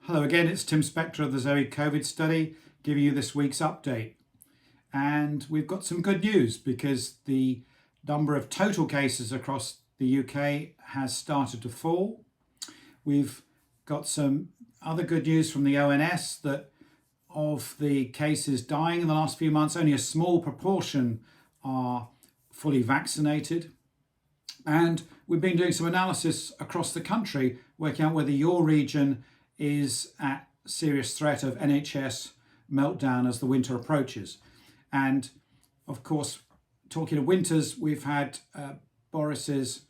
Hello again, it's Tim Spector of the Zoe COVID study giving you this week's update. And we've got some good news because the number of total cases across the UK has started to fall. We've got some other good news from the ONS that of the cases dying in the last few months, only a small proportion are fully vaccinated. And we've been doing some analysis across the country, working out whether your region is at serious threat of NHS meltdown as the winter approaches. And of course, talking of winters, we've had Boris's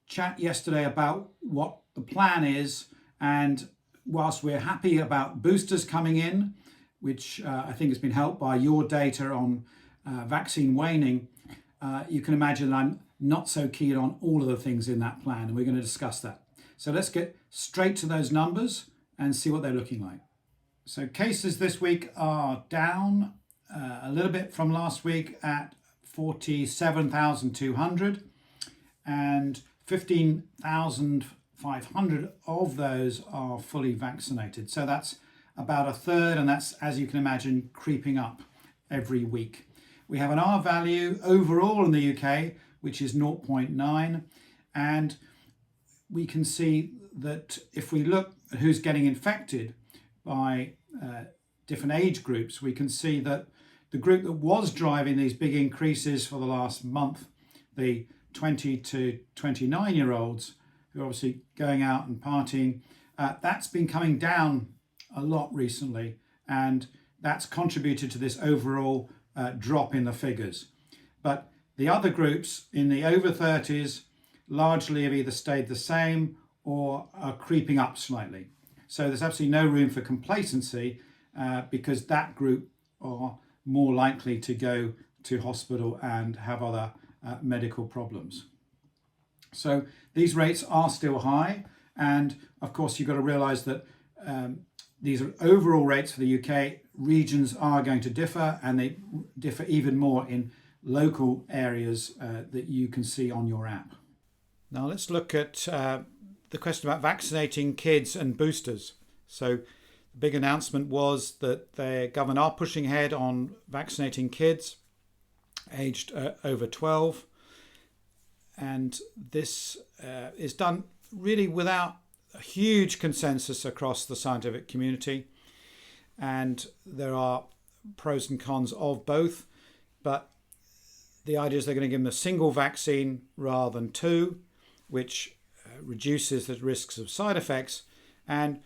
chat yesterday about what the plan is. And whilst we're happy about boosters coming in, which I think has been helped by your data on vaccine waning, you can imagine that I'm not so keen on all of the things in that plan, and we're going to discuss that. So let's get straight to those numbers and see what they're looking like. So cases this week are down a little bit from last week at 47,200, and 15,500 of those are fully vaccinated. So that's about a third, and that's, as you can imagine, creeping up every week. We have an R value overall in the UK, which is 0.9, and we can see that if we look at who's getting infected by different age groups, we can see that the group that was driving these big increases for the last month, the 20 to 29-year-olds, who are obviously going out and partying, that's been coming down a lot recently, and that's contributed to this overall drop in the figures. But the other groups in the over 30s largely have either stayed the same or are creeping up slightly. So there's absolutely no room for complacency because that group are more likely to go to hospital and have other medical problems. So these rates are still high, and of course you've got to realise that these are overall rates for the UK. Regions are going to differ, and they differ even more in local areas that you can see on your app. Now let's look at the question about vaccinating kids and boosters. So the big announcement was that the government are pushing ahead on vaccinating kids aged over 12. And this is done really without a huge consensus across the scientific community. And there are pros and cons of both. But the idea is they're going to give them a single vaccine rather than two, which reduces the risks of side effects and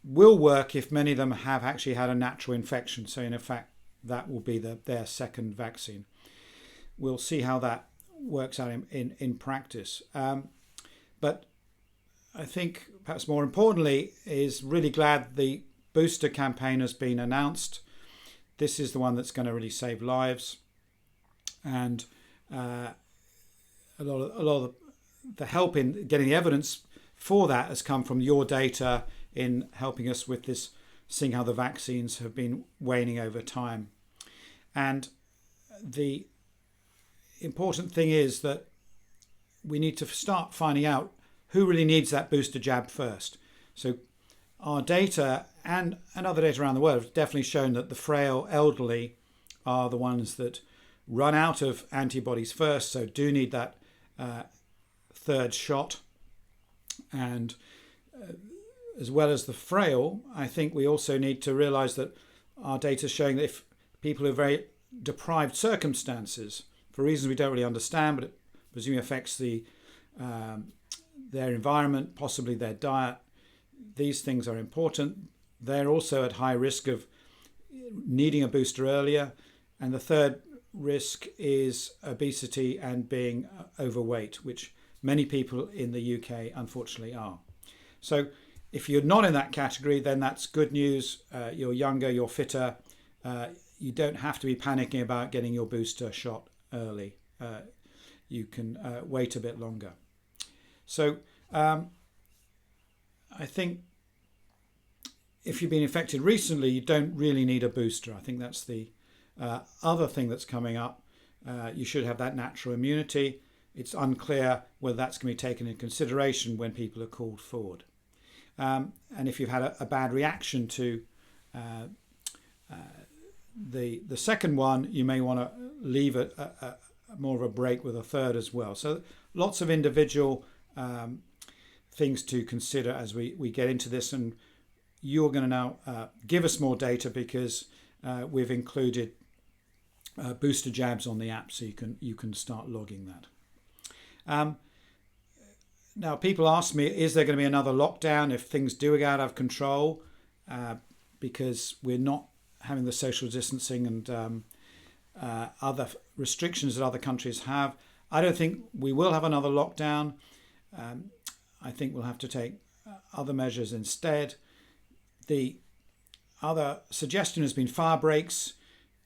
will work if many of them have actually had a natural infection. So in fact, that will be their second vaccine. We'll see how that works out in practice. But I think perhaps more importantly is really glad the booster campaign has been announced. This is the one that's going to really save lives. And a lot of the help in getting the evidence for that has come from your data in helping us with this, seeing how the vaccines have been waning over time. And the important thing is that we need to start finding out who really needs that booster jab first. So our data and other data around the world have definitely shown that the frail elderly are the ones that run out of antibodies first, so do need that third shot. And as well as the frail, I think we also need to realise that our data is showing that if people are very deprived circumstances, for reasons we don't really understand, but it presumably affects their environment, possibly their diet, these things are important. They're also at high risk of needing a booster earlier. And the third risk is obesity and being overweight, which many people in the UK unfortunately are. So if you're not in that category, then that's good news. You're younger, you're fitter. You don't have to be panicking about getting your booster shot early. You can wait a bit longer. So I think if you've been infected recently, you don't really need a booster. I think that's the other thing that's coming up. You should have that natural immunity. It's unclear whether that's going to be taken into consideration when people are called forward. And if you've had a bad reaction to the second one, you may want to leave more of a break with a third as well. So lots of individual things to consider as we get into this, and you're going to now give us more data because we've included booster jabs on the app, so you can start logging that. Now, people ask me, is there going to be another lockdown if things do get out of control? Because we're not having the social distancing and other restrictions that other countries have. I don't think we will have another lockdown. I think we'll have to take other measures instead. The other suggestion has been fire breaks,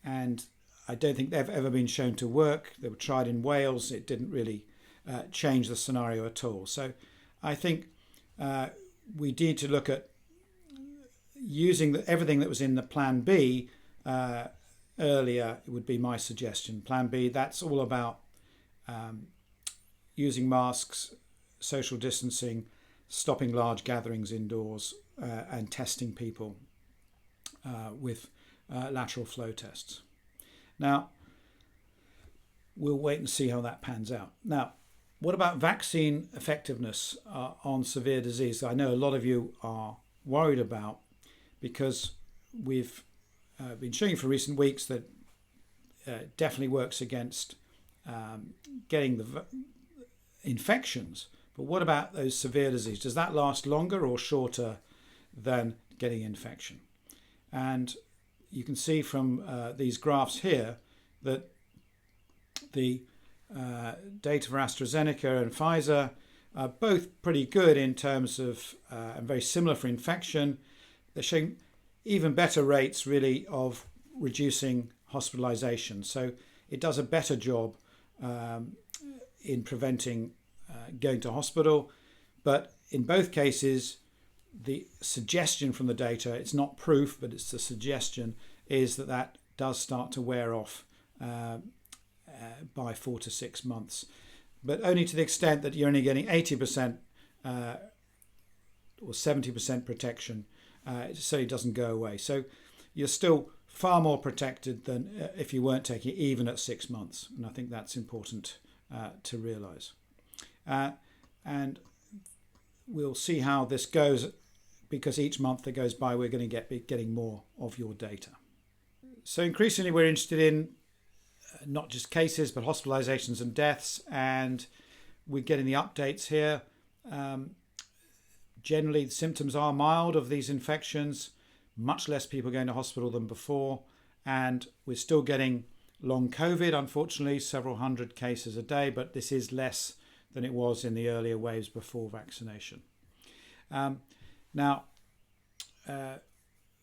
and I don't think they've ever been shown to work. They were tried in Wales. It didn't really change the scenario at all. So I think we need to look at using everything that was in the Plan B earlier. It would be my suggestion. Plan B, that's all about using masks, social distancing, stopping large gatherings indoors, and testing people with lateral flow tests. Now, we'll wait and see how that pans out. Now, what about vaccine effectiveness on severe disease? I know a lot of you are worried about, because we've been showing for recent weeks that definitely works against getting the infections. But what about those severe disease? Does that last longer or shorter than getting infection? And you can see from these graphs here that the data for AstraZeneca and Pfizer are both pretty good in terms of, and very similar for infection. They're showing even better rates really of reducing hospitalisation. So it does a better job in preventing going to hospital. But in both cases, the suggestion from the data, it's not proof, but it's the suggestion, is that does start to wear off by 4 to 6 months. But only to the extent that you're only getting 80% or 70% protection. It certainly doesn't go away. So you're still far more protected than if you weren't taking it, even at 6 months. And I think that's important to realise. And we'll see how this goes, because each month that goes by, we're going to be getting more of your data. So increasingly, we're interested in not just cases, but hospitalisations and deaths. And we're getting the updates here. Generally, the symptoms are mild of these infections, much less people going to hospital than before. And we're still getting long COVID, unfortunately, several hundred cases a day, but this is less than it was in the earlier waves before vaccination. Now,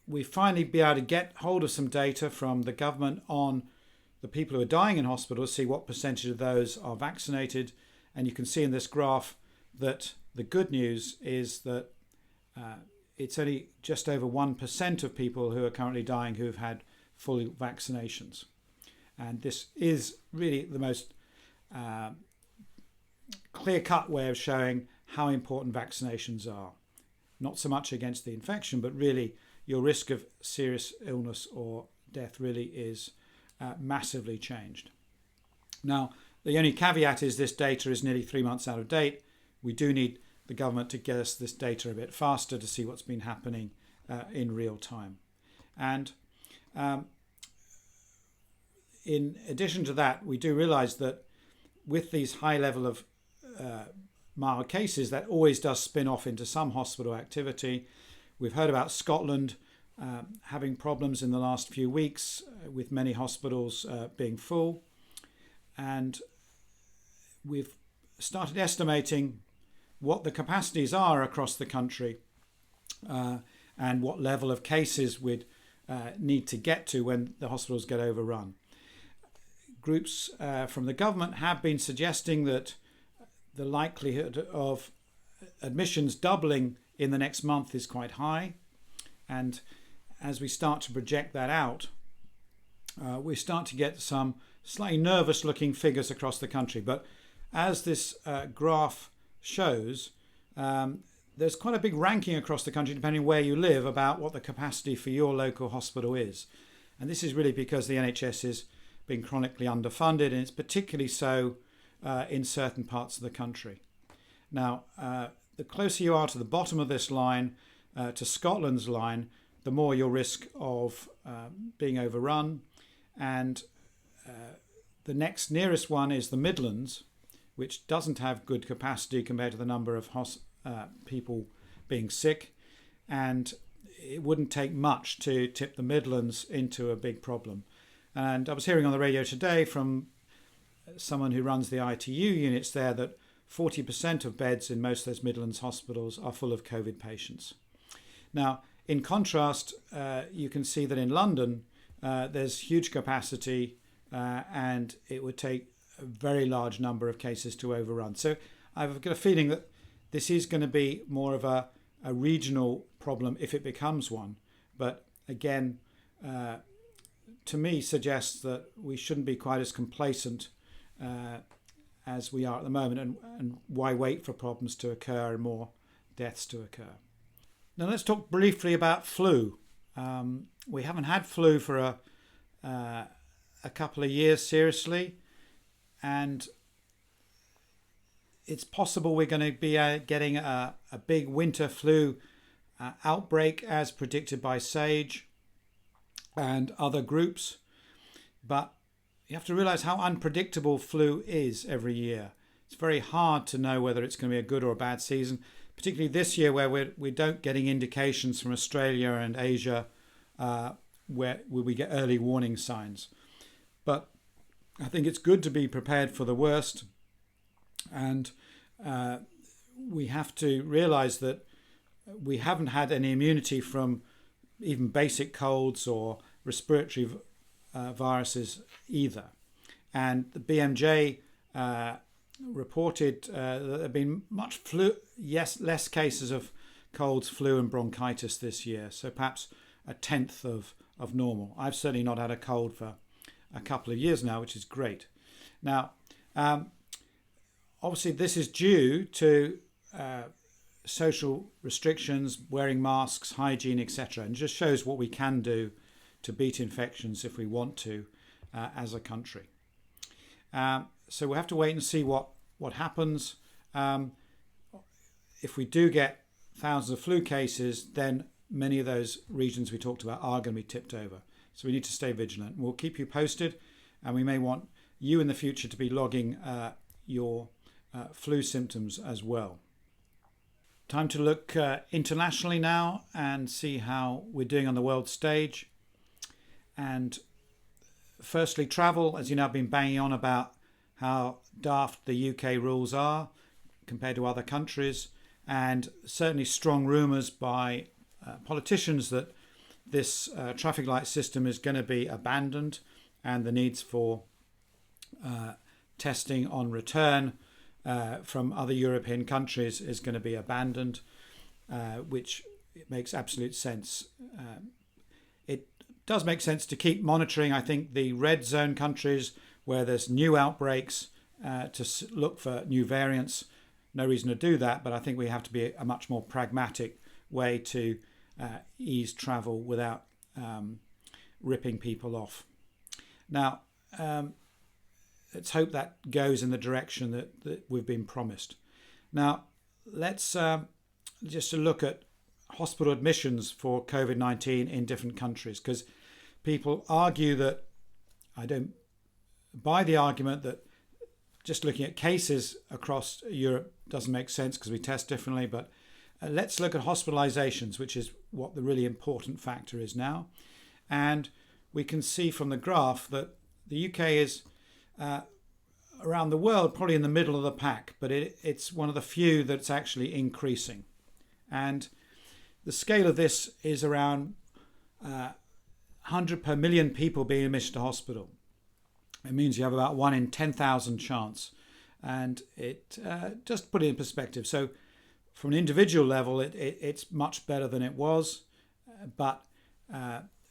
we finally be able to get hold of some data from the government on the people who are dying in hospital, see what percentage of those are vaccinated. And you can see in this graph that the good news is that it's only just over 1% of people who are currently dying who have had full vaccinations. And this is really the most clear-cut way of showing how important vaccinations are. Not so much against the infection, but really your risk of serious illness or death really is massively changed. Now, the only caveat is this data is nearly 3 months out of date. We do need the government to get us this data a bit faster to see what's been happening in real time. And in addition to that, we do realise that with these high level of mild cases, that always does spin off into some hospital activity. We've heard about Scotland having problems in the last few weeks with many hospitals being full. And we've started estimating what the capacities are across the country and what level of cases we'd need to get to when the hospitals get overrun. Groups from the government have been suggesting that the likelihood of admissions doubling in the next month is quite high. And as we start to project that out, we start to get some slightly nervous looking figures across the country. But as this graph shows, there's quite a big ranking across the country, depending where you live, about what the capacity for your local hospital is. And this is really because the NHS is being chronically underfunded, and it's particularly so in certain parts of the country. Now, the closer you are to the bottom of this line, to Scotland's line, the more your risk of being overrun. And the next nearest one is the Midlands, which doesn't have good capacity compared to the number of people being sick. And it wouldn't take much to tip the Midlands into a big problem. And I was hearing on the radio today from someone who runs the ITU units there that 40% of beds in most of those Midlands hospitals are full of COVID patients. Now, in contrast, you can see that in London, there's huge capacity and it would take a very large number of cases to overrun. So I've got a feeling that this is going to be more of a regional problem if it becomes one. But again, to me, suggests that we shouldn't be quite as complacent as we are at the moment, and why wait for problems to occur and more deaths to occur. Now let's talk briefly about flu. We haven't had flu for a couple of years seriously, and it's possible we're going to be getting a big winter flu outbreak as predicted by SAGE and other groups. But you have to realise how unpredictable flu is every year. It's very hard to know whether it's going to be a good or a bad season, particularly this year where we don't getting indications from Australia and Asia where we get early warning signs. But I think it's good to be prepared for the worst, and we have to realise that we haven't had any immunity from even basic colds or respiratory viruses either. And the BMJ reported that there have been less cases of colds, flu and bronchitis this year, so perhaps a tenth of normal. I've certainly not had a cold for a couple of years now, which is great. Now, obviously this is due to social restrictions, wearing masks, hygiene, etc., and just shows what we can do to beat infections if we want to as a country. So we'll have to wait and see what happens. If we do get thousands of flu cases, then many of those regions we talked about are going to be tipped over. So we need to stay vigilant. We'll keep you posted, and we may want you in the future to be logging your flu symptoms as well. Time to look internationally now and see how we're doing on the world stage. And firstly, travel, as you know, I've been banging on about how daft the UK rules are compared to other countries, and certainly strong rumours by politicians that this traffic light system is going to be abandoned, and the needs for testing on return from other European countries is going to be abandoned, which makes absolute sense. It does make sense to keep monitoring, I think, the red zone countries where there's new outbreaks to look for new variants. No reason to do that, but I think we have to be a much more pragmatic way to ease travel without ripping people off. Now, let's hope that goes in the direction that we've been promised. Now, let's just look at hospital admissions for COVID-19 in different countries, because people argue that, I don't buy the argument that just looking at cases across Europe doesn't make sense because we test differently, but let's look at hospitalisations, which is what the really important factor is now. And we can see from the graph that the UK is around the world probably in the middle of the pack, but it's one of the few that's actually increasing. And the scale of this is around 100 per million people being admitted to hospital. It means you have about 1 in 10,000 chance. And it just put it in perspective. So from an individual level, it's much better than it was. But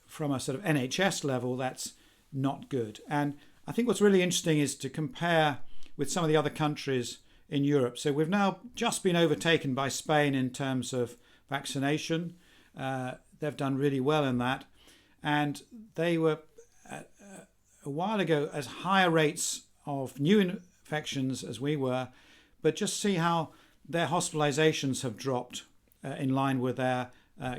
from a sort of NHS level, that's not good. And I think what's really interesting is to compare with some of the other countries in Europe. So we've now just been overtaken by Spain in terms of vaccination. They've done really well in that. And they were, a while ago, as higher rates of new infections as we were, but just see how their hospitalisations have dropped in line with their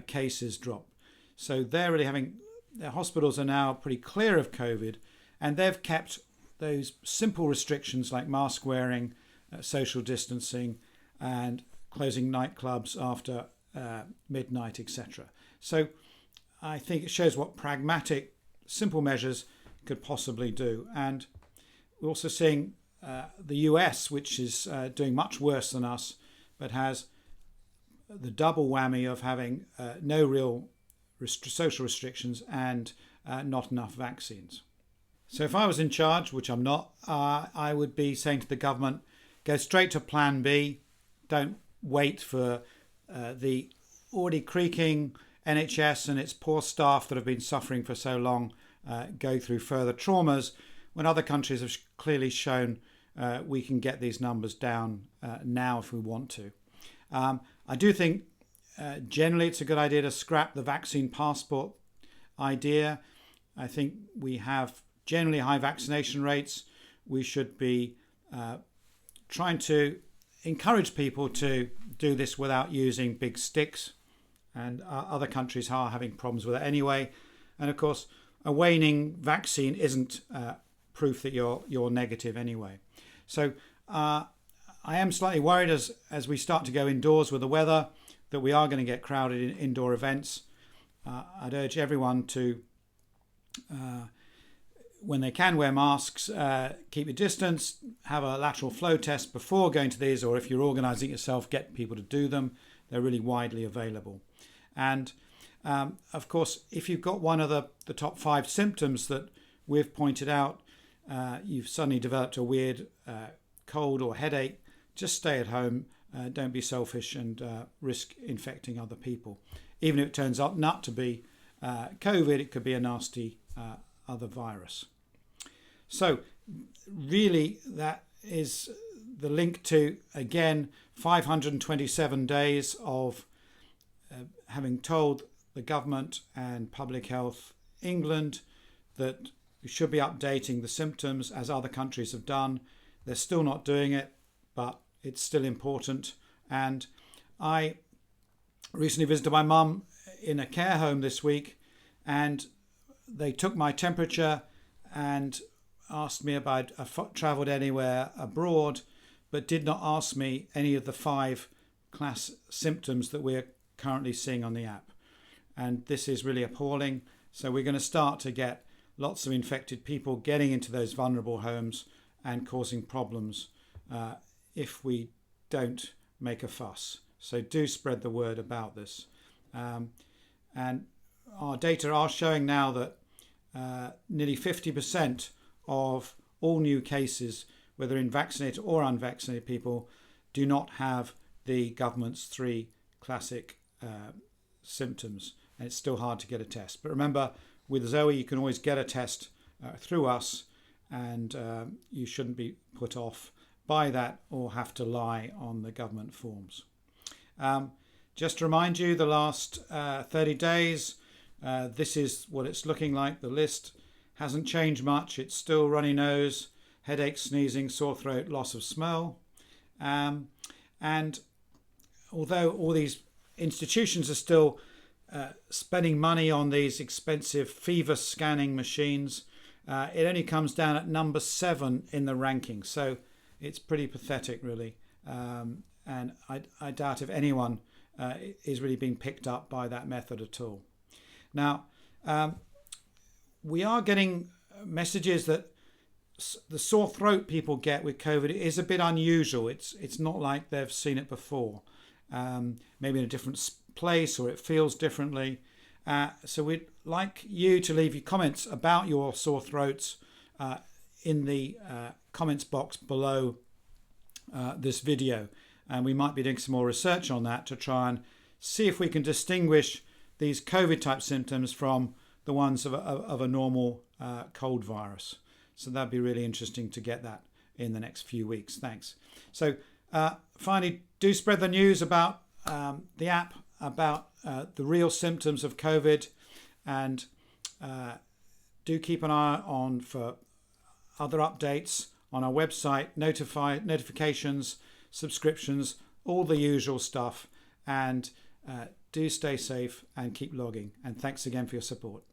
cases drop. So they're really their hospitals are now pretty clear of COVID, and they've kept those simple restrictions like mask wearing, social distancing, and closing nightclubs after midnight, etc. So I think it shows what pragmatic, simple measures could possibly do. And we're also seeing the US, which is doing much worse than us, but has the double whammy of having no real social restrictions and not enough vaccines. So if I was in charge, which I'm not, I would be saying to the government, go straight to plan B. Don't wait for the already creaking NHS and its poor staff that have been suffering for so long go through further traumas when other countries have clearly shown we can get these numbers down now if we want to. I do think generally it's a good idea to scrap the vaccine passport idea. I think we have generally high vaccination rates. We should be trying to encourage people to do this without using big sticks, and other countries are having problems with it anyway. And of course, a waning vaccine isn't proof that you're negative anyway. So I am slightly worried as we start to go indoors with the weather that we are going to get crowded in indoor events. I'd urge everyone to, when they can, wear masks, keep your distance, have a lateral flow test before going to these, or if you're organising yourself, get people to do them. They're really widely available. And of course, if you've got one of the top 5 symptoms that we've pointed out, you've suddenly developed a weird cold or headache, just stay at home. Don't be selfish and risk infecting other people. Even if it turns out not to be COVID, it could be a nasty other virus. So really that is the link to, again, 527 days of having told the government and Public Health England that we should be updating the symptoms as other countries have done. They're still not doing it, but it's still important. And I recently visited my mum in a care home this week, and they took my temperature and asked me if I'd travelled anywhere abroad, but did not ask me any of the 5 class symptoms that we're currently seeing on the app. And this is really appalling. So we're going to start to get lots of infected people getting into those vulnerable homes and causing problems if we don't make a fuss. So do spread the word about this. And our data are showing now that nearly 50% of all new cases, whether in vaccinated or unvaccinated people, do not have the government's 3 classic symptoms. And it's still hard to get a test. But remember, with Zoe, you can always get a test through us, and you shouldn't be put off by that or have to lie on the government forms. Just to remind you, the last 30 days, this is what it's looking like. The list hasn't changed much. It's still runny nose, headache, sneezing, sore throat, loss of smell. And although all these institutions are still spending money on these expensive fever scanning machines, it only comes down at number 7 in the ranking. So it's pretty pathetic, really. And I doubt if anyone is really being picked up by that method at all. Now, we are getting messages that the sore throat people get with COVID is a bit unusual. It's not like they've seen it before. Maybe in a different place, or it feels differently. So we'd like you to leave your comments about your sore throats in the comments box below this video. And we might be doing some more research on that to try and see if we can distinguish these COVID type symptoms from the ones of a normal cold virus. So that'd be really interesting to get that in the next few weeks. Thanks. So Finally, do spread the news about the app, about the real symptoms of COVID, and do keep an eye on for other updates on our website, notifications, subscriptions, all the usual stuff. And do stay safe and keep logging. And thanks again for your support.